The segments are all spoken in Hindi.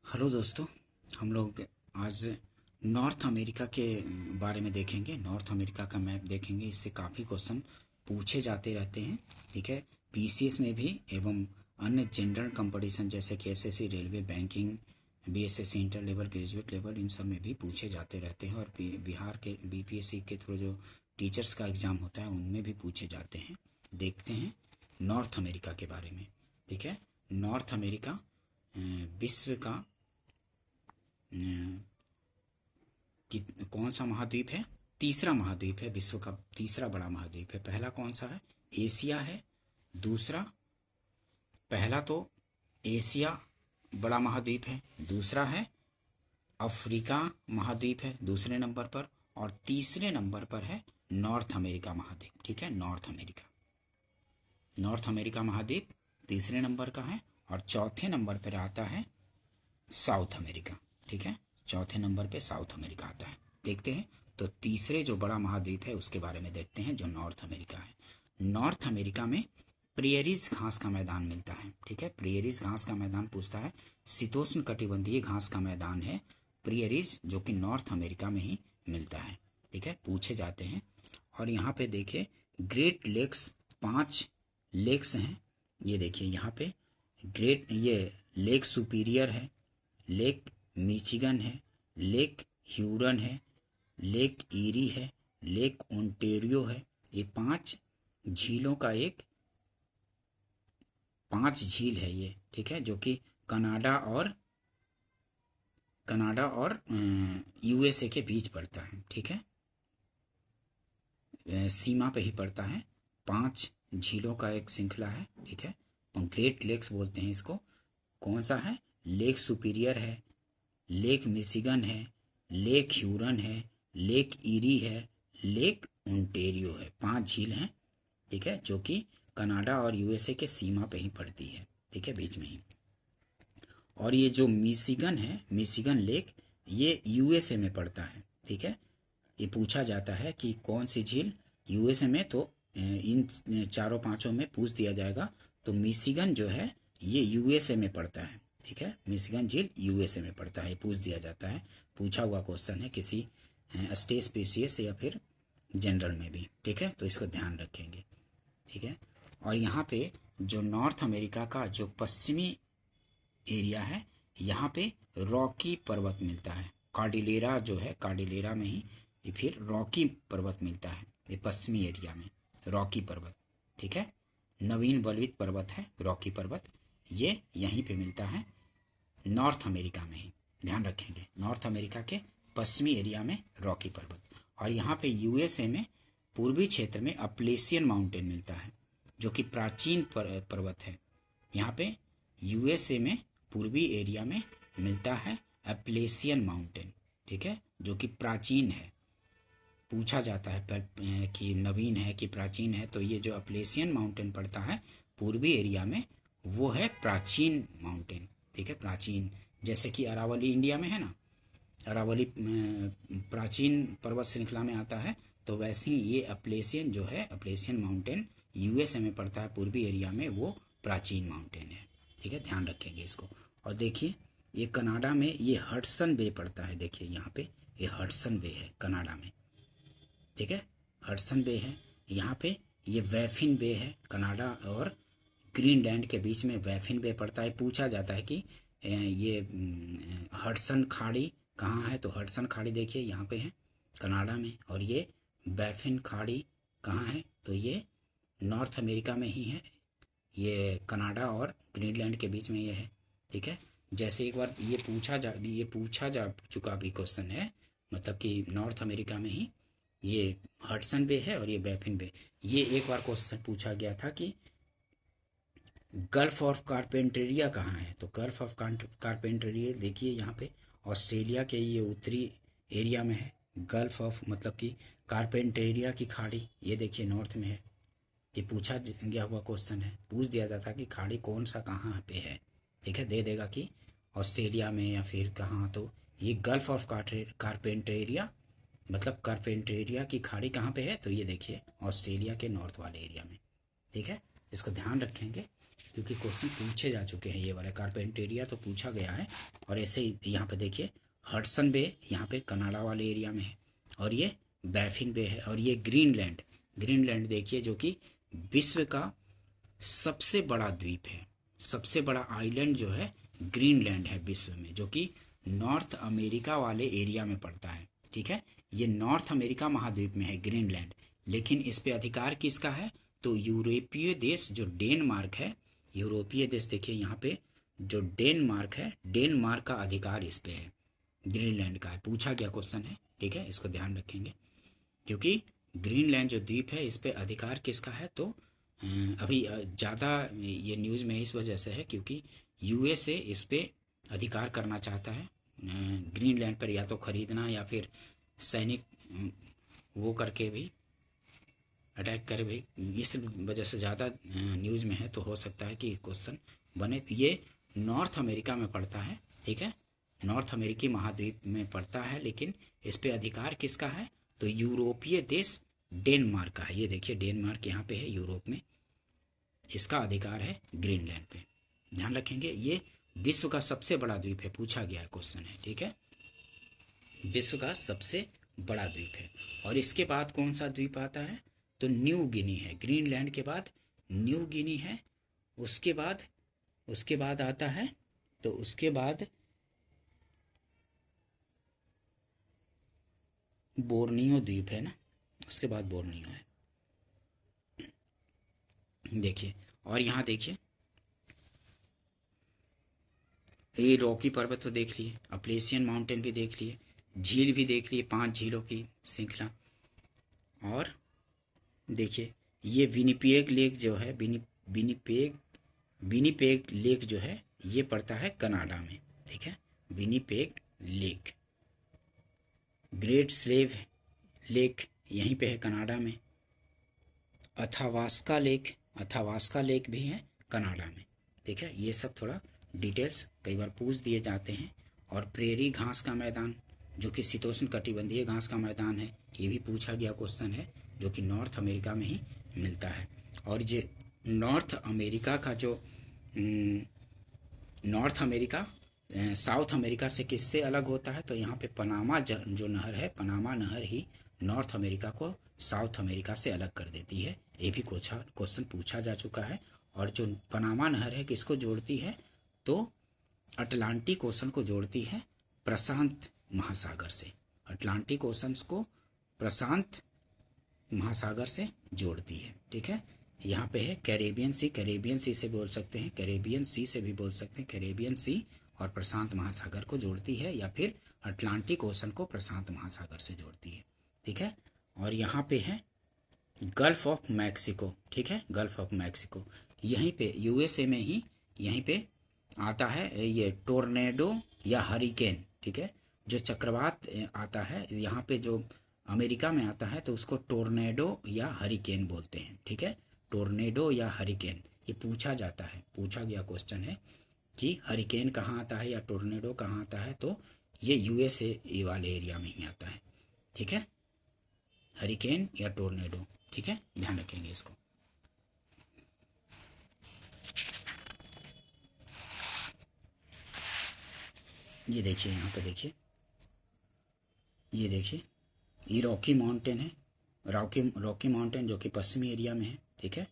हेलो दोस्तों। हम लोग आज नॉर्थ अमेरिका के बारे में देखेंगे। नॉर्थ अमेरिका का मैप देखेंगे। इससे काफ़ी क्वेश्चन पूछे जाते रहते हैं। ठीक है, पीसीएस में भी एवं अन्य जनरल कंपटीशन जैसे कि SSC, railway, banking, BSSC, inter level, graduate level, इन सब में भी पूछे जाते रहते हैं। और बिहार के बीपीएससी के थ्रू जो टीचर्स का एग्ज़ाम होता है उनमें भी पूछे जाते हैं। देखते हैं नॉर्थ अमेरिका के बारे में। ठीक है, नॉर्थ अमेरिका विश्व का कि कौन सा महाद्वीप है? तीसरा महाद्वीप है। विश्व का तीसरा बड़ा महाद्वीप है। पहला कौन सा है? एशिया है। दूसरा, पहला तो एशिया बड़ा महाद्वीप है। दूसरा है अफ्रीका महाद्वीप है दूसरे नंबर पर। और तीसरे नंबर पर है नॉर्थ अमेरिका महाद्वीप। ठीक है, नॉर्थ अमेरिका महाद्वीप तीसरे नंबर का है। और चौथे नंबर पर आता है साउथ अमेरिका। ठीक है, चौथे नंबर पे साउथ अमेरिका आता है। देखते हैं तो तीसरे जो बड़ा महाद्वीप है उसके बारे में देखते हैं, जो नॉर्थ अमेरिका है। नॉर्थ अमेरिका में प्रियरीज घास का मैदान मिलता है। ठीक है, प्रियरीज घास का मैदान पूछता है। शीतोष्ण कटिबंधीय घास का मैदान है प्रियरीज, जो कि नॉर्थ अमेरिका में ही मिलता है। ठीक है, पूछे जाते हैं। और यहाँ पे देखिए ग्रेट लेक्स, 5 लेक्स हैं। ये देखिए यहाँ पे ये लेक सुपीरियर है, लेक मिचिगन है, लेक ह्यूरन है, लेक ईरी है, लेक ओंटेरियो है। ये 5 झीलों का एक 5 झील है ये। ठीक है, जो कि कनाडा और यूएसए के बीच पड़ता है। ठीक है, सीमा पे ही पड़ता है। 5 झीलों का एक श्रृंखला है। ठीक है, ग्रेट लेक्स बोलते हैं इसको। कौन सा है? लेक सुपीरियर है, लेक मिशिगन है, लेक ह्यूरन है, लेक ईरी है, लेक ओंटेरियो है। 5 झील हैं। ठीक है, जो कि कनाडा और यूएसए के सीमा पे ही पड़ती है। ठीक है, बीच में ही। और ये जो मिशिगन है, मिशिगन लेक, ये यूएसए में पड़ता है। ठीक है, ये पूछा जाता है कि कौन सी झील यूएसए में, तो इन चारों पांचों में पूछ दिया जाएगा। तो मिशिगन जो है ये यूएसए में पड़ता है। ठीक है, मिशिगन झील यूएसए में पड़ता है, पूछ दिया जाता है। पूछा हुआ क्वेश्चन है किसी स्टेट पीसीएस या फिर जनरल में भी। ठीक है, तो इसको ध्यान रखेंगे। ठीक है, और यहाँ पे जो नॉर्थ अमेरिका का जो पश्चिमी एरिया है, यहाँ पे रॉकी पर्वत मिलता है। कार्डिलेरा जो है, कार्डिलेरा में ही ये फिर रॉकी पर्वत मिलता है। ये पश्चिमी एरिया में रॉकी पर्वत। ठीक है, नवीन बलुत पर्वत है रॉकी पर्वत, ये यहीं पे मिलता है नॉर्थ अमेरिका में ही। ध्यान रखेंगे, नॉर्थ अमेरिका के पश्चिमी एरिया में रॉकी पर्वत। और यहाँ पे यूएसए में पूर्वी क्षेत्र में अपलेशियन माउंटेन मिलता है, जो कि प्राचीन पर्वत है। यहाँ पे यूएसए में पूर्वी एरिया में मिलता है अपलेशियन माउंटेन। ठीक है, जो कि प्राचीन है। पूछा जाता है पर कि नवीन है कि प्राचीन है, तो ये जो अपलेशियन माउंटेन पड़ता है पूर्वी एरिया में, वो है प्राचीन माउंटेन। ठीक है, प्राचीन, जैसे कि अरावली इंडिया में है ना, अरावली प्राचीन पर्वत श्रृंखला में आता है। तो वैसे ही ये अपलेशियन जो है, अपलेशियन माउंटेन यूएसए में पड़ता है पूर्वी एरिया में, वो प्राचीन माउंटेन है। ठीक है, ध्यान रखेंगे इसको। और देखिए ये कनाडा में ये हडसन बे पड़ता है। देखिए यहाँ पे ये हडसन बे है कनाडा में। ठीक है, हडसन बे है। यहाँ पे ये वैफिन बे है, कनाडा और ग्रीनलैंड के बीच में वैफिन बे पड़ता है। पूछा जाता है कि ये हडसन खाड़ी कहाँ है, तो हडसन खाड़ी देखिए यहाँ पे है कनाडा में। और ये बैफिन खाड़ी कहाँ है, तो ये नॉर्थ अमेरिका में ही है। ये कनाडा और ग्रीनलैंड के बीच में ये है। ठीक है, जैसे एक बार ये पूछा जा चुका भी क्वेश्चन है, मतलब कि नॉर्थ अमेरिका में ही ये हडसन बे है और ये बैफिन बे। ये एक बार क्वेश्चन पूछा गया था कि गल्फ ऑफ कारपेंटेरिया कहाँ है, तो गल्फ ऑफ कारपेंटेरिया देखिए यहाँ पे ऑस्ट्रेलिया के ये उत्तरी एरिया में है। गल्फ ऑफ मतलब कि कारपेंटेरिया की खाड़ी, ये देखिए नॉर्थ में है। ये पूछा गया हुआ क्वेश्चन है। पूछ दिया जाता कि खाड़ी कौन सा कहाँ पे है। ठीक है, दे देगा कि ऑस्ट्रेलिया में या फिर कहाँ, तो ये गल्फ ऑफ कारपेंटेरिया, मतलब कारपेंटेरिया की खाड़ी कहाँ पे है, तो ये देखिए ऑस्ट्रेलिया के नॉर्थ वाले एरिया में। ठीक है, इसको ध्यान रखेंगे। क्योंकि क्वेश्चन पूछे जा चुके हैं। ये वाला कार्पेंटेरिया तो पूछा गया है। और ऐसे ही यहाँ पे देखिए हडसन बे यहाँ पे कनाडा वाले एरिया में है, और ये बैफिन बे है, और ये ग्रीनलैंड, ग्रीनलैंड देखिए जो कि विश्व का सबसे बड़ा द्वीप है, सबसे बड़ा आइलैंड जो है ग्रीनलैंड है विश्व में, जो कि नॉर्थ अमेरिका वाले एरिया में पड़ता है। ठीक है, ये नॉर्थ अमेरिका महाद्वीप में है ग्रीनलैंड, लेकिन इस पे अधिकार किसका है? तो यूरोपीय देश जो डेनमार्क है, यूरोपीय देश देखिए यहाँ पे जो डेनमार्क है, डेनमार्क का अधिकार इस पे है, ग्रीनलैंड का है। पूछा गया क्वेश्चन है, ठीक है, इसको ध्यान रखेंगे, क्योंकि ग्रीनलैंड जो द्वीप है इस पे अधिकार किसका है? तो अभी ज़्यादा ये न्यूज़ में इस वजह से है क्योंकि यूएसए इस पे अधिकार करना चाहता है ग्रीनलैंड पर, या तो खरीदना या फिर सैनिक वो करके भी अटैक करे भी, इस वजह से ज़्यादा न्यूज़ में है। तो हो सकता है कि क्वेश्चन बने। ये नॉर्थ अमेरिका में पड़ता है, ठीक है, नॉर्थ अमेरिकी महाद्वीप में पड़ता है, लेकिन इस पे अधिकार किसका है? तो यूरोपीय देश डेनमार्क का है। ये देखिए डेनमार्क यहाँ पे है यूरोप में, इसका अधिकार है ग्रीनलैंड पे। ध्यान रखेंगे, ये विश्व का सबसे बड़ा द्वीप है, पूछा गया है क्वेश्चन है, ठीक है, विश्व का सबसे बड़ा द्वीप है। और इसके बाद कौन सा द्वीप आता है? तो न्यू गिनी है, ग्रीनलैंड के बाद न्यू गिनी है। उसके बाद आता है, तो उसके बाद बोर्नियो द्वीप है ना, उसके बाद बोर्नियो है, देखिए। और यहाँ देखिए ये रॉकी पर्वत तो देख लिए, अपलेशियन माउंटेन भी देख लिए, झील भी देख लिए, 5 झीलों की श्रृंखला। और देखिए ये विनिपेग लेक जो है, विनिपेग लेक जो है ये पड़ता है कनाडा में, ठीक है, Winnipeg lake. Great slave lake यहीं पे है कनाडा में। अथावास्का लेक भी है कनाडा में, ठीक है। ये सब थोड़ा डिटेल्स कई बार पूछ दिए जाते हैं। और प्रेरी घास का मैदान जो कि शीतोष्ण कटिबंधीय घास का मैदान है, ये भी पूछा गया क्वेश्चन है, जो कि नॉर्थ अमेरिका में ही मिलता है। और ये नॉर्थ अमेरिका का जो नॉर्थ अमेरिका साउथ अमेरिका से किससे अलग होता है? तो यहाँ पे पनामा जो नहर है, पनामा नहर ही नॉर्थ अमेरिका को साउथ अमेरिका से अलग कर देती है। ये भी क्वेश्चन पूछा जा चुका है। और जो पनामा नहर है किसको जोड़ती है? तो अटलांटिक ओशन को जोड़ती है प्रशांत महासागर से। अटलांटिक ओशन को प्रशांत महासागर से जोड़ती है, ठीक है। यहाँ पे है कैरेबियन सी से बोल सकते हैं, कैरेबियन सी से भी बोल सकते हैं, कैरेबियन सी और प्रशांत महासागर को जोड़ती है, या फिर अटलांटिक ओशन को प्रशांत महासागर से जोड़ती है, ठीक है। और यहाँ पे है गल्फ ऑफ मैक्सिको, ठीक है, गल्फ ऑफ मैक्सिको यहीं पे यूएसए में ही यहीं पे आता है ये टोर्नेडो या हरिकेन, ठीक है। जो चक्रवात आता है यहाँ पे जो अमेरिका में आता है तो उसको टोर्नेडो या हरिकेन बोलते हैं, ठीक है, टोर्नेडो या हरिकेन। ये पूछा जाता है, पूछा गया क्वेश्चन है कि हरिकेन कहाँ आता है या टोर्नेडो कहाँ आता है, तो ये यूएसए वाले एरिया में ही आता है, ठीक है, हरिकेन या टोर्नेडो, ठीक है, ध्यान रखेंगे इसको। ये देखिए यहाँ पे देखिए, ये देखिए ये रॉकी माउंटेन है, रॉकी माउंटेन जो कि पश्चिमी एरिया में है, ठीक है,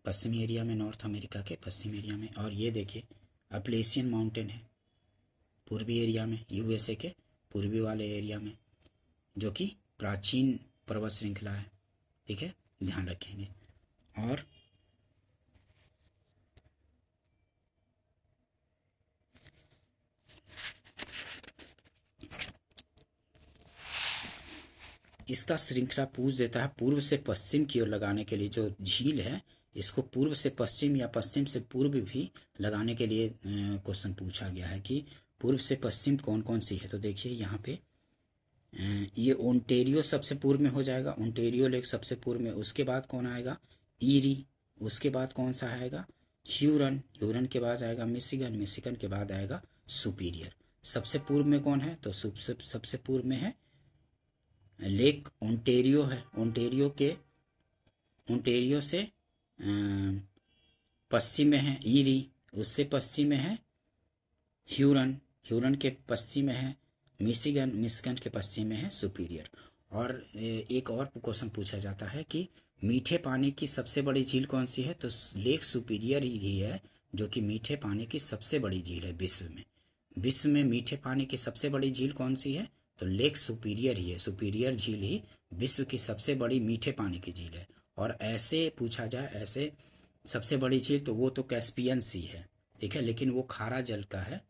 पश्चिमी एरिया में, नॉर्थ अमेरिका के पश्चिमी एरिया में। और ये देखिए अपलेशियन माउंटेन है पूर्वी एरिया में, यूएसए के पूर्वी वाले एरिया में, जो कि प्राचीन पर्वत श्रृंखला है, ठीक है, ध्यान रखेंगे। और इसका श्रृंखला पूछ देता है पूर्व से पश्चिम की ओर लगाने के लिए। जो झील है इसको पूर्व से पश्चिम या पश्चिम से पूर्व भी लगाने के लिए क्वेश्चन पूछा गया है कि पूर्व से पश्चिम कौन कौन सी है। तो देखिए यहाँ पे ये ओंटेरियो सबसे पूर्व में हो जाएगा, ओंटेरियो लेक सबसे पूर्व में। उसके बाद कौन आएगा? ईरी। उसके बाद कौन सा आएगा? ह्यूरन के बाद आएगा मिशिगन के बाद आएगा सुपीरियर। सबसे पूर्व में कौन है? तो सबसे पूर्व में है लेक ओंटेरियो है। ओंटेरियो के ओंटेरियो से पश्चिम में है ईरी, उससे पश्चिम में है ह्यूरन, ह्यूरन के पश्चिम में है मिशिगन, मिशिगन के पश्चिम में है सुपीरियर। और एक और क्वेश्चन पूछा जाता है कि मीठे पानी की सबसे बड़ी झील कौन सी है, तो लेक सुपीरियर ही है जो कि मीठे पानी की सबसे बड़ी झील है विश्व में। विश्व में मीठे पानी की सबसे बड़ी झील कौन सी है, तो लेक सुपीरियर ही है, सुपीरियर झील ही विश्व की सबसे बड़ी मीठे पानी की झील है। और ऐसे पूछा जाए ऐसे सबसे बड़ी झील तो वो तो कैस्पियन सी है, ठीक है, लेकिन वो खारा जल का है,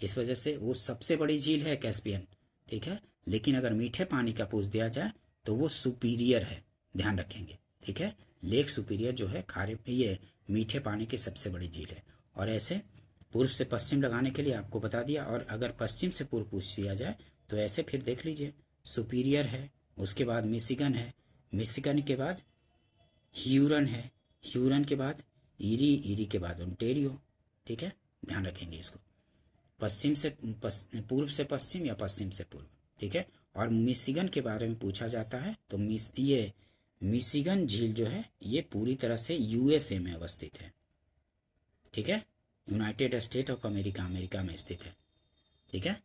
इस वजह से वो सबसे बड़ी झील है कैस्पियन, ठीक है। लेकिन अगर मीठे पानी का पूछ दिया जाए तो वो सुपीरियर है, ध्यान रखेंगे, ठीक है। लेक सुपीरियर जो है खारे ये मीठे पानी की सबसे बड़ी झील है। और ऐसे पूर्व से पश्चिम लगाने के लिए आपको बता दिया। और अगर पश्चिम से पूर्व पूछ दिया जाए तो ऐसे फिर देख लीजिए, सुपीरियर है, उसके बाद मिशिगन है, मिशिगन के बाद ह्यूरन है, ह्यूरन के बाद ईरी, ईरी के बाद ओंटेरियो, ठीक है, ध्यान रखेंगे इसको। पश्चिम से पूर्व से पश्चिम या पश्चिम से पूर्व, ठीक है। और मिशिगन के बारे में पूछा जाता है तो ये मिशिगन झील जो है ये पूरी तरह से यूएसए में अवस्थित है, ठीक है, United state of America, America में स्थित है, ठीक है।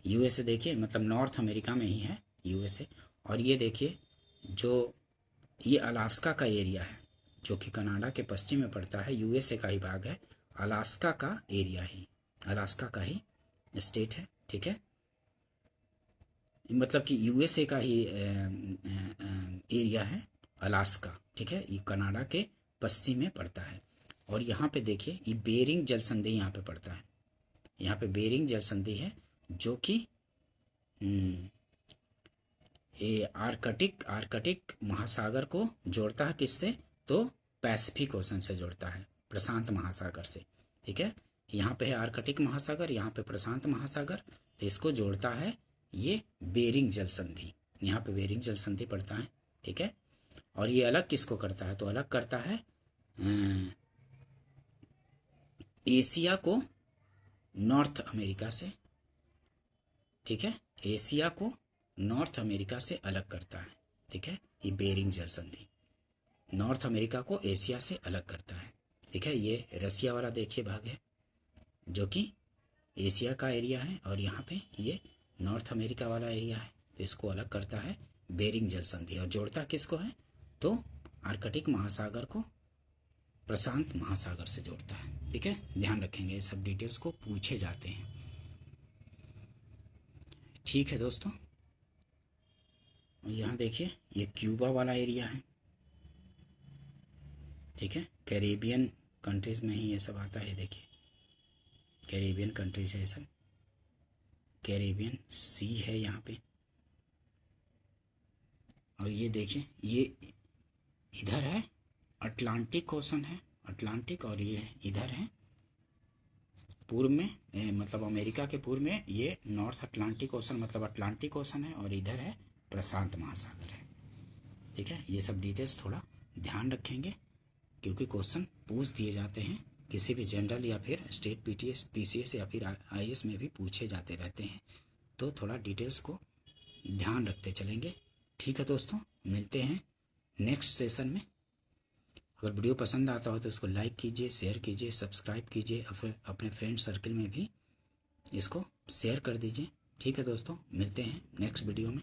यूएसए देखिए मतलब नॉर्थ अमेरिका में ही है यूएसए। और ये देखिए जो ये अलास्का का एरिया है जो कि कनाडा के पश्चिम में पड़ता है, यूएसए का ही भाग है, अलास्का का एरिया ही, अलास्का का ही स्टेट है, ठीक है, मतलब कि यूएसए का ही एरिया है अलास्का, ठीक है, ये कनाडा के पश्चिम में पड़ता है। और यहाँ पे देखिए ये बेरिंग जल संधि यहाँ पे पड़ता है, यहाँ पे बेरिंग जल संधि है जो कि ये आर्कटिक महासागर को जोड़ता है किससे, तो पैसिफिक ओशन से जोड़ता है, प्रशांत महासागर से, ठीक है। यहाँ पे है आर्कटिक महासागर, यहाँ पे प्रशांत महासागर, तो इसको जोड़ता है ये बेरिंग जल संधि, यहाँ पे बेरिंग जल संधि पड़ता है, ठीक है। और ये अलग किसको करता है, तो अलग करता है एशिया को नॉर्थ अमेरिका से, ठीक है, एशिया को नॉर्थ अमेरिका से अलग करता है, ठीक है, ये बेरिंग जल संधि नॉर्थ अमेरिका को एशिया से अलग करता है, ठीक है। ये रसिया वाला देखिए भाग है जो कि एशिया का एरिया है, और यहाँ पे ये नॉर्थ अमेरिका वाला एरिया है, तो इसको अलग करता है बेरिंग जल संधि। और जोड़ता किसको है, तो आर्कटिक महासागर को प्रशांत महासागर से जोड़ता है, ठीक है, ध्यान रखेंगे, ये सब डिटेल्स को पूछे जाते हैं, ठीक है दोस्तों। यहाँ देखिए ये क्यूबा वाला एरिया है, ठीक है, कैरेबियन कंट्रीज में ही ये सब आता है, देखिए कैरेबियन कंट्रीज है, ये सब कैरेबियन सी है यहाँ पे। और ये देखिए ये इधर है अटलांटिक ओशन है, अटलांटिक, और ये इधर है पूर्व में मतलब अमेरिका के पूर्व में ये नॉर्थ अटलांटिक ओशन मतलब अटलांटिक ओशन है, और इधर है प्रशांत महासागर है, ठीक है। ये सब डिटेल्स थोड़ा ध्यान रखेंगे क्योंकि क्वेश्चन पूछ दिए जाते हैं किसी भी जनरल या फिर स्टेट पीटीएस पीसीएस या फिर आईएएस में भी पूछे जाते रहते हैं, तो थोड़ा डिटेल्स को ध्यान रखते चलेंगे, ठीक है दोस्तों। मिलते हैं नेक्स्ट सेशन में। अगर वीडियो पसंद आता हो तो इसको लाइक कीजिए, शेयर कीजिए, सब्सक्राइब कीजिए, अपने फ्रेंड सर्कल में भी इसको शेयर कर दीजिए, ठीक है दोस्तों। मिलते हैं नेक्स्ट वीडियो में।